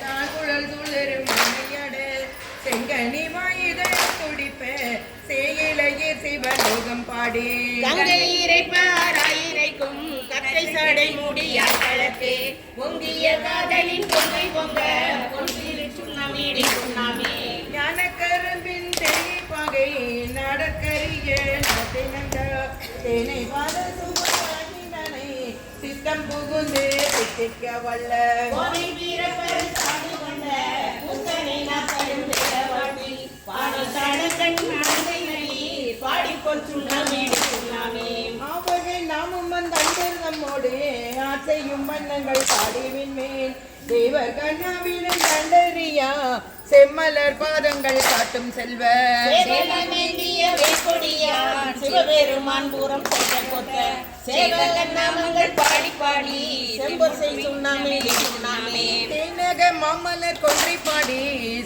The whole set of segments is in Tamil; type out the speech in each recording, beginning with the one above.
தாழ்குழல் துளிரும் மணியடு செங்கனி வாயுதல் துடிப்ப சேயிலையே சிவலோகம் பாடி இறைப்பாராயிரைக்கும் கத்தை சடை முடியாக்களத்தே பொங்கிய காதலின் பொங்கை பொங்க பொன்றிரு சுண்ணாமீடி சுண்ணாமே ஞான கரும்பின் தேனி பகை நடக்கரிய நதினங்க தேனை பாத சுவாகினனை சித்தம் புகுந்து சித்திக்க வல்ல கோவை வீரப்பர் சாடு கொண்ட புத்தனை நாட்களும் தேவாட்டி பாடல் தடக்கண் நடந்தை நடி பாடிக்கொள் சுண்ணாமீடி சுண்ணாமே ஆவகை நாமும் வந்தர் நம்மோடு ஆசையும் வண்ணங்கள் பாடிவின் மேல் தேவர் கண்ணாவிலும் கண்டறியா செம்மலர் பாதங்கள் காட்டும் செல்வ சிவபெருமான் பூரம் கொத்த கொத்த சேவகன் நாமங்கள் பாடி பாடி செம்பொர் செய் சுண்ணாமே சுண்ணாமே தேனக மாமலர் கொன்றை பாடி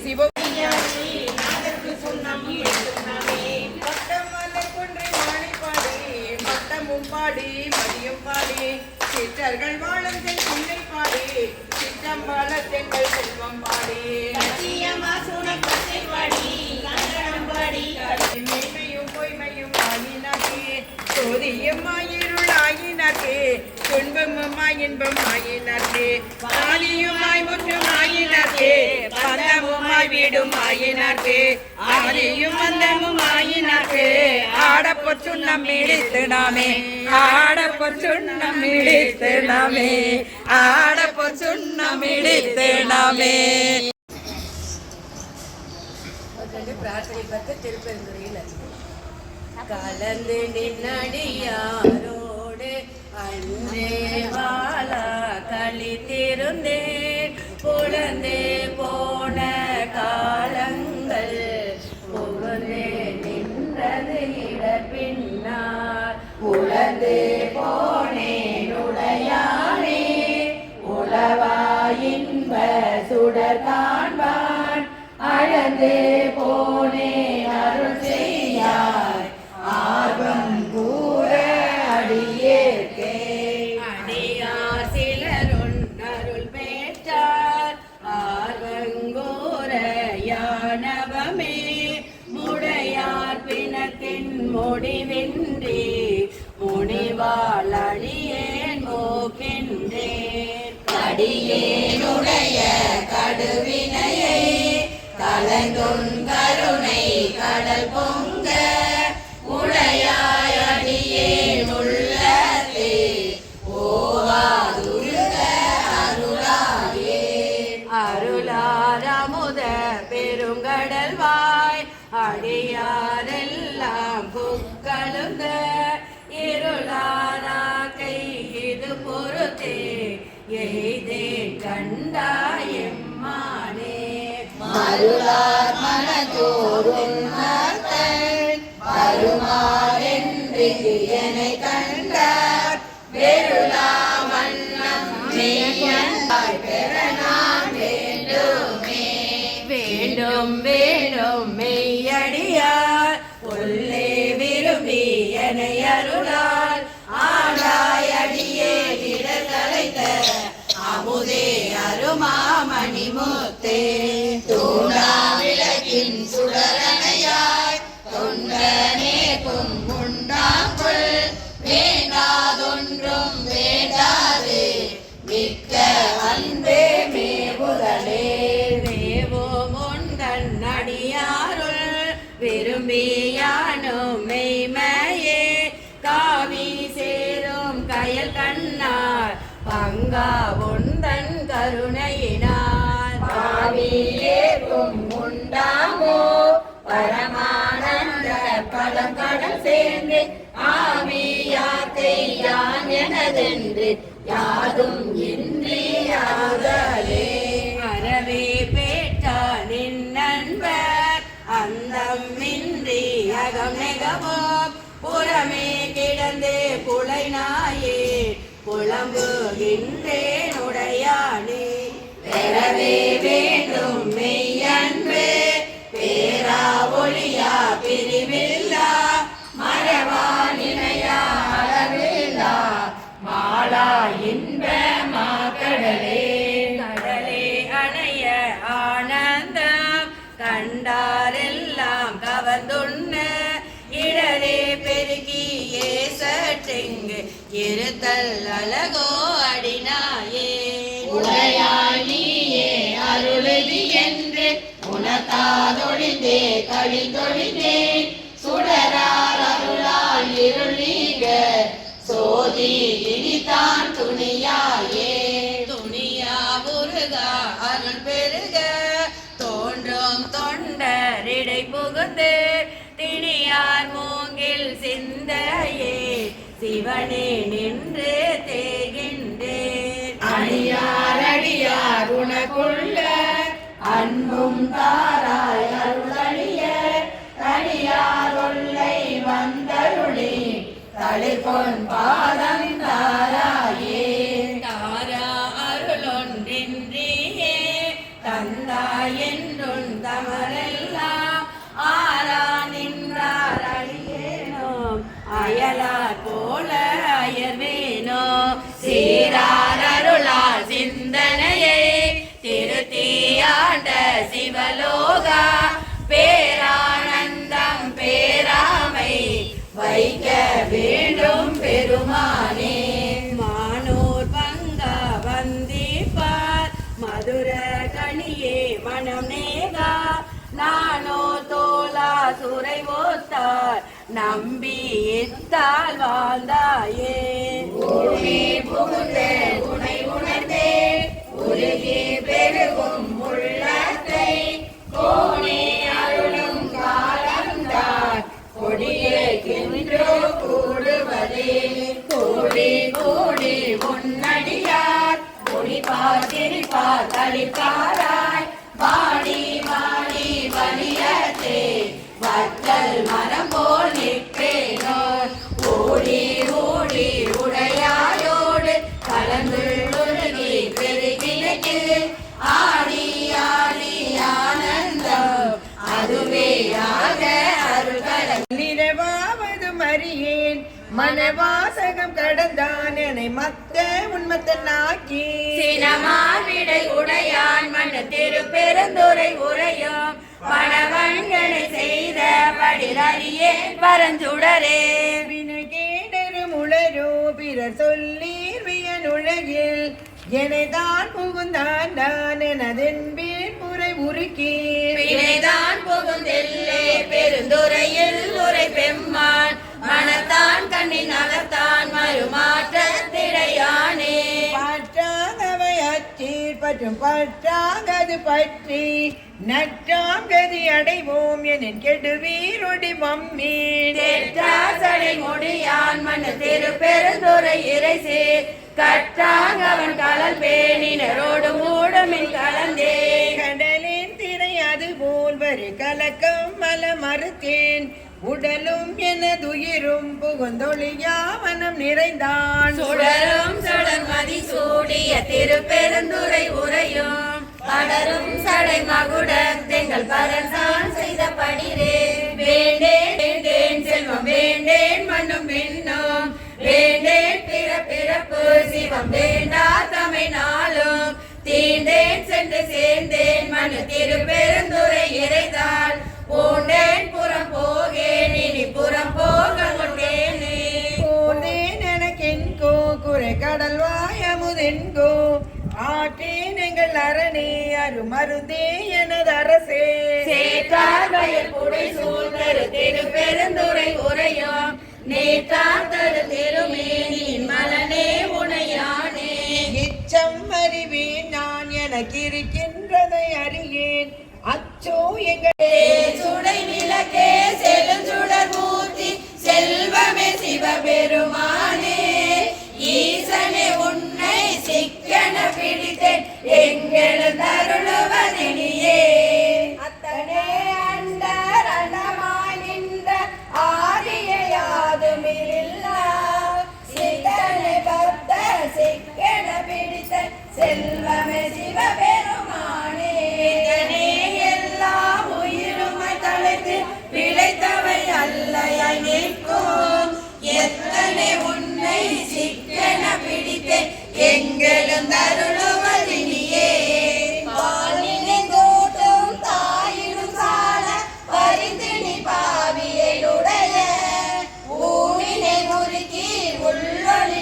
சிவபெருமானி நாதற்கு சுண்ணாமே சுண்ணாமே பட்டமலர் கொன்றை மாலை பாடி பட்டமும் பாடி மதியம் பாடி சிற்றர்கள் வாழும் தென் பிள்ளை பாடி சிற்றம்பாள தெங்கள் செல்வம் பாடி மெய்மையும் பொய்மையும் ஆயினாக்கே சோதியும் ஆயிருள் ஆயினாக்கே துன்பமுமாய் இன்பம் ஆயினாக்கே ஆதியுமாய் முற்றும் ஆயினாக்கே பந்தமுமாய் வீடும் ஆயினாக்கே ஆதியும் அந்தமும் ஆயினாக்கே ஆடப்பொச்சு நம்மிடித்து நாமே ஆடப்பொச்சு நம்மிடித்து நாமே ஆடப்பொச்சு நம்மிடித்து நாமே. பிரார்த்தனை பற்றி திருப்பெருந்துறையில் கலந்து நின்னடியாரோடு அன்றே வாழா கழித்திருந்தேன் புலந்தே போன காலங்கள் புகழே நின்றது இட பின்னார் உலந்தே போனேன் உடையானே உளவாயின்ப சுடர் காண்பான் அழந்தே போனே அருள் செய்யாய் ஆர்வம் கூற அடியேற்கே அடியார் சிலருள் அருள் பெற்றார் ஆர்வங்கூற யானவமே முடையார் பிணத்தின் முடிவின்றி முனிவாள் அடியேன் மோக்கின்றேன் அடியேனுடைய கடுவினையை கலந்தொன் கருணை கடல் பொங்க உடையாய் அடியேன் உள்ளத்தே ஓவாதுருக அருளாயே அருளாரமுத பெருங்கடல் வாய் அடியாரெல்லாம் புக்கழுந்த இருளாராக்கை இது பொறுத்தே எய்தேன் கண்டாயம்மானே மருளார் மனதோறும் வருமாறென்று என்னை கண்டார் வெருளா வண்ணம் பெற நான் வேண்டுமே வேண்டும் வேண்டும் மெய்யடியார் உள்ளே விரும்பி என்னை அருளால் ஆடாய் அடியே இடர் கலைத்த அமுதே அருமாமணி முத்தே தூணா விளக்கின் சுடரணையாய் தொண்டனேக்கும் உண்டாங்குள் வேண்டாதொன்றும் வேண்டாது மிக்க அன்பே மேவுதலே மேவோம் உந்தன் அடியாருள் விரும்பியானும் மெய்மையே காவி சேரும் கயல் கண்ணார் பங்கா உந்தன் கருணையினார் பாவியேக்கும் உண்டாமோ பரமானந்த பழங்கடல் சேர்ந்து ஆவியாத்தை யான் எனதென்று யாதும் இன்றியாதலே அறவே பேட்டானின் நண்பர் அந்தம் இன்றி அகம் நெகவும் புறமே கிடந்து புலை நாயே புலம்புகின்றேன் உடையானே பெறவே வேண்டும் மெய்யன்பே பேரா ஒளியா பிரிவில்லா மரவா நினையா அளவில்லா மாலா இன்ப மாக்கட இருத்தல் அழகோ அடினாயே உடையாய் நீயே அருளுதி என்று உனக்காதொழிந்தே களி தொழிந்தேன் சுடரார் அருளால் இருள் நீங்க சோதி இனிதான் துணியாயே துணியா முருகா அருள் பெருக தோன்றும் தொண்டரிடை புகுந்து திணியார் மூங்கில் சிந்தையே சிவனே நின்று தேகின்றேன் அடியார் அடியார் உனக்குள்ள அன்பும் தாராய் அருளழிய தனியார் ஒல்லை வந்தருளி தளிர்பொன் பாதம் தாராயே தாரா அருளொன்றின்றியே தந்தாய் என்றும் தமரெல்லாம் ஆரா நின்றார் அழியேனோம் அயலார் போல அயர்வேனோ சீரார் அருளால் சிந்தனையை திருத்தியாண்ட சிவலோகா பேரானந்தம் பேராமை வைக்க வேண்டும் பெருமானே மானூர் பங்கா வந்திப்பார் மதுர கனியே மனம் நேகா நானோ தோலா சுரை ஓத்தார் நம்பி இத்தால் வாழ்ந்தாயே ஊழி புகுந்தே உனை உணர்ந்தே உருகி பெருகும் உள்ளத்தை கோணி அருளும் காலந்தான் கொடியேகின்றோ கூடுவதே கூடி கூடி உன்னடியார் ஒளிபார் திரிப்பார் தளிப்பாராய் வாடி வாடி வலியத்தே வத்தல் மரம் போல் நிற்பேனோ ஓடி ஓடி உடையாயோடு கலந்துருகி பெருகினைக்கு ஆடி ஆடி ஆனந்தம் அதுவே ஆக அருள்கள நிறவாவது மறியேன் மனவாசகம் கடந்தான் என்னை மத்த உண்மத்தனாக்கி சினமார் விடை உடையான் மன திருப்பெருந்துரை உரையும் பணவன்களை செய்த படிரறியே பரஞ்சுடரே வினகேடரும் உளரோ பிறர் சொல்லீர் வியனுலகில் எனைதான் புகுந்தான் நான் எனதென்பேன் முறை உருக்கி வினைதான் புகுந்தெல்லே பெருந்துரையில் உரை பெம்மான் மனத்தான் கண்ணின் அகத்தான் மறுமாற்றத்திடையானே பற்றாங்கவை அச்சீர் பற்றும் பற்றாங்கது பற்றி நற்றாம் கதி அடைவோம் என கெடுவீரொடி மம்மீன் தேற்றாசடை முடியான் மன திருப்பெருந்துரை இறைசே கற்றாங்க அவன் கலல் பேணினரோடு மூடமின் கலந்தே கடலின் திரை அது போல் வரு கலக்கம் மல மறுத்தேன் உடலும் எனதுயிரும் புகுந்தொழியா மனம் நிறைந்தான் சுடரும் சுடர்மதி சூடிய திருப்பெருந்துரை உரையும் படரும் சடை மகுடன் தெங்கள் பரசான் செய்த படிரே வேண்டேன் வேண்டேன் செல்வம் வேண்டேன் மண்ணும் விண்ணும் வேண்டேன் பிறப்பு சிவம் வேண்டா தமை நாளும் தீண்டேன் சென்று சேர்ந்தேன் மனு திருப்பெருந்துரை இறைதான் பூண்டேன் புறம் போகேன் இனி புறம் போக கொண்டேனே போனேன் எனக்கென்கோ குறை கடல் வாயமுதென்கோ ஆற்றேன் எங்கள் அரணே அருமருந்தே எனது அரசே சேற்றார் வயல் புடை சூழ்ந்தரு திருப்பெருந்துரை உரையும் நேற்றார் தரு திருமேனின் மலனே உனையானே இச்சம் அறிவேன் நான் எனக்கு இருக்கின்றதை அறியேன் அச்சோ எங்கள் சுடை விளக்கே செழுஞ்சுடர் மூர்த்தி செல்வமே சிவபெருமானே ஈசனே உன்னை சிக்கன பிடித்தேன் எங்கள் தருளுவதினியே அத்தனே அண்டர் அண்டமாய் நின்ற ஆரியயாதுமில்லா சித்தனை பக்த சிக்கன பிடித்த செல்வமே சிவபெருமானே எல்லாம் உயிருமை தலைத்து பிழைத்தவை அல்லையாய் நிற்கும் எத்தனை உன்னை சிக்கன பிடித்தேன் எங்களும் தருளுவதினியே பாலினை தோட்டும் தாயினும் சால பரிந்தினி பாவியை உடைய ஊனினை முறுக்கி உள்ளொளி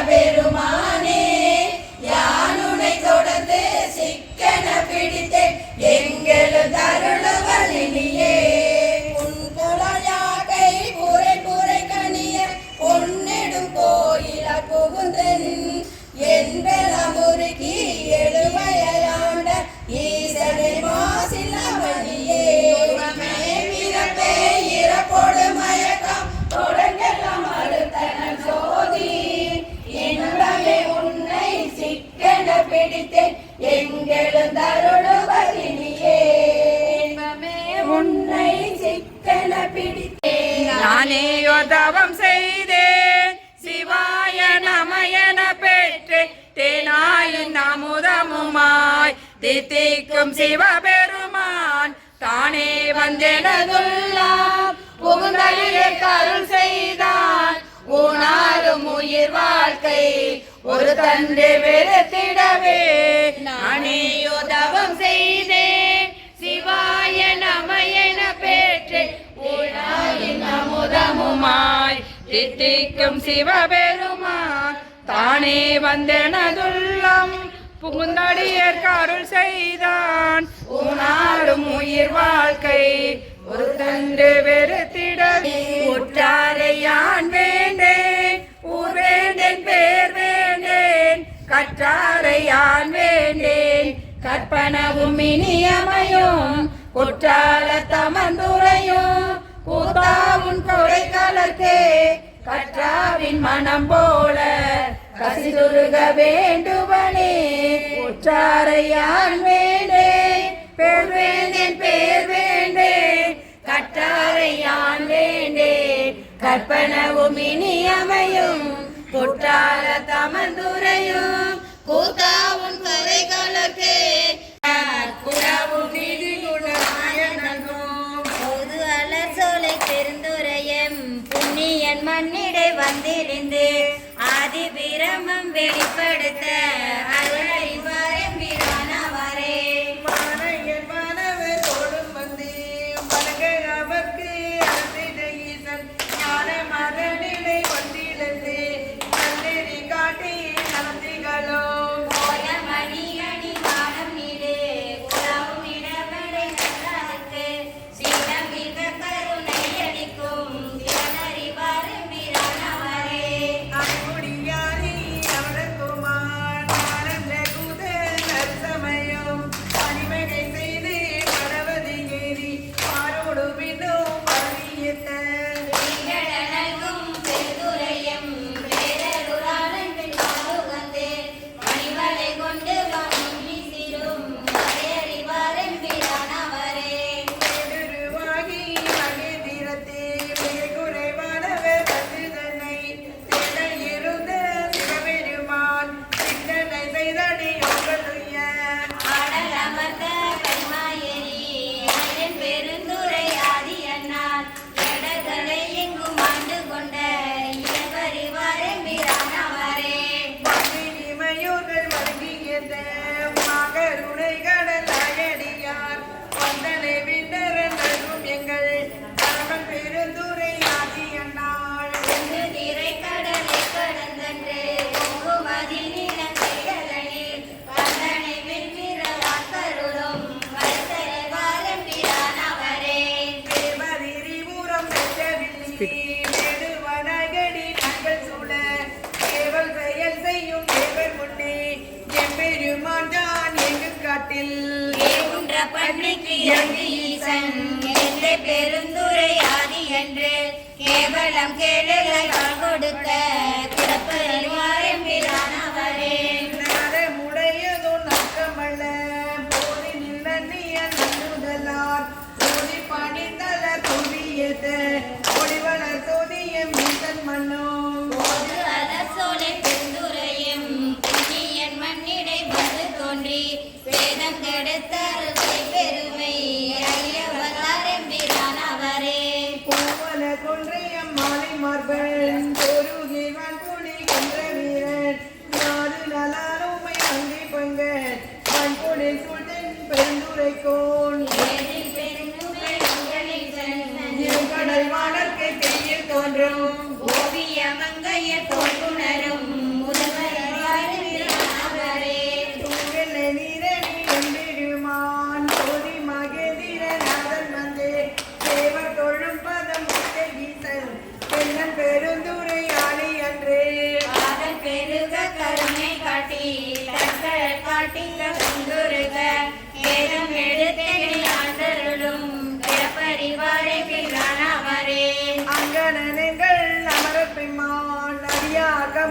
சிவபெருமானே யானுனை தொடர்ந்து சிக்கன பிடித்தேன் எங்களும் தருளுவலினியே உன்குழலாகை புரை புரை கனிய பொன்னெடும் கோயில புகுந்தன் என்பன முருகி எழுமையாண்ட ஈசனை மாசிலமணியே பிறப்பே இறப்போடு மயக்கம் தொடங்கலாம் மறுத்தன சோதி இன்பமே உன்னை சிக்கன பிடித்தேன் எங்களும் தருளுவலினியே இன்பமே உன்னை சிக்கன பிடித்தேன் நானே யோதவம் செய்தேன் சிவாய நமயன பெற்று தேனாயின் அமுதமுமாய் தித்திக்கும் சிவபெருமான் தானே வந்தெனதுள்ளாம் புகுந்தலிலே கருள் செய்தான் ஊனாரும் உயிர் வாழ்க்கை ஒரு தந்தை வெறுத்திடவே நானே யோதவம் செய்தேன் சிவாய நமயன பெற்று ஊனாயின் அமுதமுமாய் தித்திக்கும் சிவபெருமான் தானே வந்தெனதுள்ளம் புகுந்தடியர் கருள் செய்தான் ஊனாரும் உயிர் வாழ்க்கை ஒரு தண்டு வெறுத்திடவே உற்றாரை யான் வேண்டேன் ஊர் வேண்டேன் பேர் வேண்டேன் கற்றாரை யான் வேண்டேன் கற்பனவும் இனியமையும் குற்றால தமந்துரையும் கூத்தாவும் கொடை கலர்க்கே கற்றாவின் மனம் போல கசிதுருக வேண்டுவனே உற்றாரையான் வேண்டேன் பேர் வேண்டேன் பேர் வேண்டேன் கற்றாரையான் வேண்டேன் கற்பனவும் இனியமையும் குற்றால தமந்துரையும் கூத்தாவும் கொடை கலர்க்கே குறவும் நீதி குணமாயனகும் பொது அலர் சோலை பெருந்துரையம் புண்ணியன் மண்ணிடை வந்திருந்து ஆதி பிரமம் வெளிப்படுத்த அருளறிவாரம் வீரானவரே மானையன் மாணவர் தோடும் வந்து மலக அவர்க்கு அன்பிட ஈசன் ஞான மதனிலை வந்திழந்து நன்றி காட்டி நந்திகளும் போய மணி அணி வானம் நீடு உலவும் இடமடை நல்லாருக்கு சீனம் மிக கருணை அளிக்கும் திறனறிவாரம் வீரானவரே அங்குடியாரி அவரகுமார் ஆனந்த குதல் நற்சமயம் பணிவகை செய்து படவதி ஏறி ஆரோடு விடும் பணியத்த திகழனல்கும் பெருந்துரையம் பேரருளாளன் பாதுகந்தே மணிவளை கொண்டு வாங்கி சிறும் மறையறிவாரன் வீரானவரே திருவாகி அகேதிரத்தே குறைவானவர் வந்து தன்னை தேடல் இருந்த சிவபெருமான் சிந்தனை செய்தடி யோகத்துய ஆடல் அமர்ந்த கண்மாயரி அயன் பெருந்துரை ஆதி அண்ணான் கடற்கரை எங்கும் ஆண்டு கொண்ட இயல்பறிவாரன் வீரானவரே மகிமையோர்கள் வழங்கியத மகருணை கடல் அயடியார் வந்தனை விண்ணரன் நல்கும் எங்கள் பரமன் பெருந்துரை ஆதி அண்ணாள் சென்று திரை கடலை கடந்தன்று பொங்கும் அதில் நிலம் திகழலில் கந்தனை வெண்மிரலாக்கருளும் வளர்த்தறிவாரன் வீரானவரே தேவரிபுரம் பெற்றவில்லி நெடுவனகடி நங்கள் சூழ தேவல் செயல் செய்யும் தேவர் முன்னே எம்பெருமான் தான் எங்கு காட்டில் ஏகுன்ற பண்ணிக்கு இறங்கு ஈசன் எந்தை பெருந்துரை ஆதி என்று கேவலம் கேளுகள் கொடுக்க கிடப்பு அறிவாரம் வீரானவரே நரமுடையதொன் நக்கமல்ல போதினில் நன்னிய நன்னுதலார் போதி பணிந்தல துவியத ஒளிவளர் சோதியம் மீசன் மன்னோம் போது அலசோலை பெருந்துரையும் புண்ணியன் மண்ணிடை வந்து தோன்றி வேதம் கெடுத்தார் பெருமை ஐயவதாரம் வீரானவரே பூவல கொன்றையம் மாலை மார்பன் பொருகிவன் புலி கொன்ற வீரன் நாடு நலாருமை அங்கி பங்க வன்பொழி சுடன் பெருந்துரைக்கோன் ஏதில் பெருந்துரை கடல் வானர்க்கு கையில் தோன்றும் ஓவிய மங்கைய தோன்றுணரும்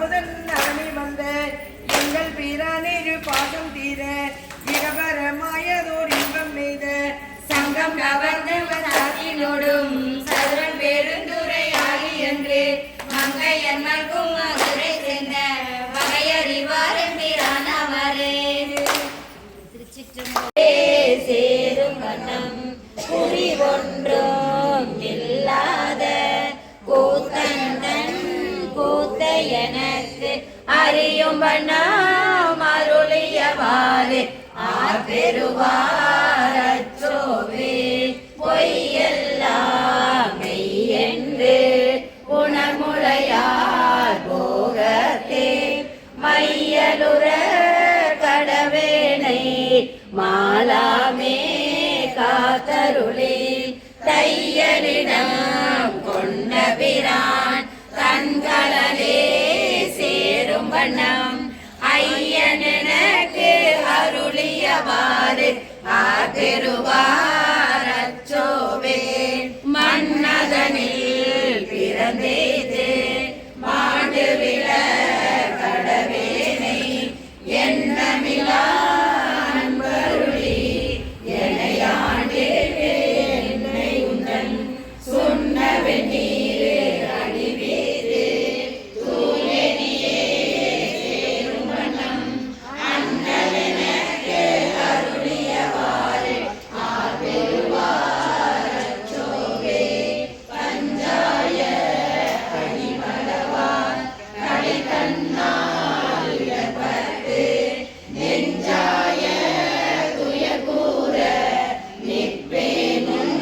அமுதன் அரணி வந்த எங்கள் பிரானிரு பாசம் தீர இகபரமாயதோர் இன்பம் நெய்த சங்கம் கவர்ந்தவன் சாத்தினோடும் சதுரன் பெருந்துரையாளி என்று மங்கையர் மல்கும் மதுரை சேர்ந்த வகையறிவார் எம்பிரானவரே. சேரும் வண்ணம் குறி ஒன்றும் இல்லாத கூத்தன் கூத்தை எனக்கு அறியும் வண்ணம் அருளியவாறு ஆர்பெருவார் அச்சோவே பொய்யெல்லாம் மெய்யென்று உணர்முலையார் போகத்தே மையலுற கடவேனை மாலாமே காத்தருளி தையலிடம் கொண்ட பிரான் கண்களே சேரும் வண்ணம் ஐயன் எனக்கு அருளியவாறு ஆதிருவார் அச்சோவே மன்னதனில் பிறந்தேது மாண்டு விழ கடவேனை எண்ணமிலா அன்பருளி எனையாண்டு என்னை உந்தன் சொன்னவே நீரு அடிவேறு தூயனியே சேரும் வண்ணம் அண்ணலெனக்கு அருளியவாறு ஆர்பெருவார் அச்சோவே பஞ்சாய அடிமலவான் கலிகண்ணால் இடப்பட்டு நெஞ்சாய துயர்கூற நிற்பேனும்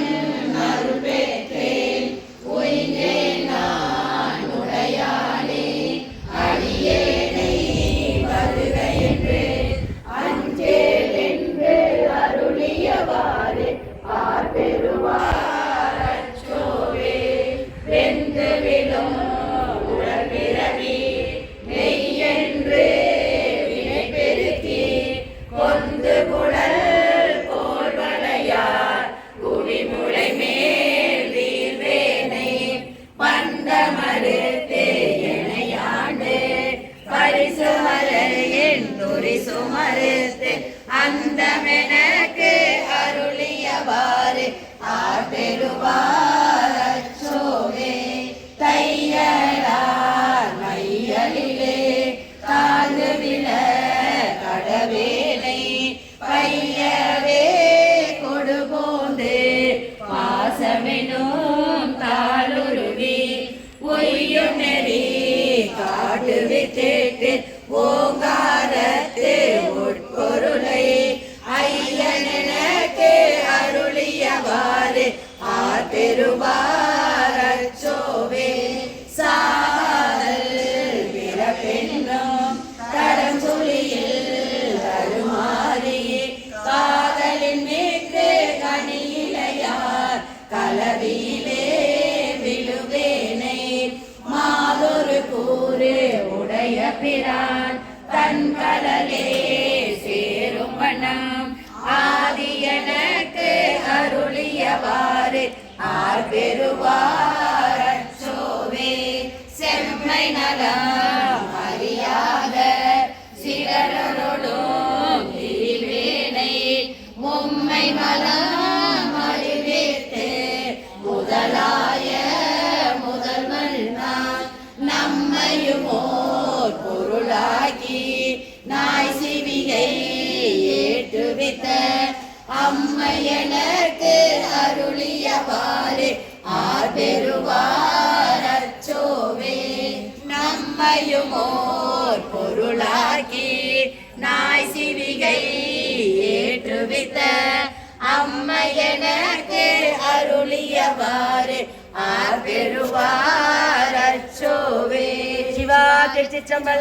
அருள் பெற்றேன் உய்ந்தேன் நான் உடையாளே அடியேனை வருக என்று அஞ்சேல் என்று அருளியவாறு ஆர்பெருவார் அச்சோவே வெந்து விழும் உடல் பிறவி மெய்யென்று வினை பெருக்கி கொந்து குழல் போல் வளையார் குடிமுளை மேல் வீழ்வேனை பந்த மறுத்து எனையாண்டு பரிசு என் துரிசு மறுத்து அந்தமெனக்கு அருளியவாறு ஆர்பெருவார் அச்சோவே தையலார் மையலிலே தாழ்ந்து விழ கடவேனை பையவே கொடுபோந்து பாசமெனும் தாளுருவி ஒய்யும் நெறி காட்டுவித்தேட்டு ஓங்காரத்து உட்பொருளை ஐயன் எனக்கு அருளியவாறு ஆர்பெருவார் அச்சோவே சாதல் பிறப்பென்றும் தடம் சுழியில் தருமாறி காதலின் மீது கனியிலையார் கலவியிலே விழுவேனை மாதொரு கூறு உடைய பிரான் தன் கடலே சேரும் வண்ணம் ஆதி எனக்கு அருளியவாறு ஆர்பெருவார் அச்சோவே செம்மை நலம் அறியாத சிலரோடும் திரிவேனை மும்மை மலம் அறிவித்து முதலாய முதல்வன் நான் நம்மையும் ஓர் பொருளாக்கி நாய் சிவிகை ஏற்றுவித்த அம்மை எனக்கு அருளியவாறு ஆர்பெருவார் அச்சோவே நம்மையும் ஓர் பொருளாக்கி நாய் சிவிகை ஏற்றுவித்த அம்மை எனக்கு அருளியவாறு ஆர்பெருவார் அச்சோவே. சிவா திருச்சிற்றம்பலம்.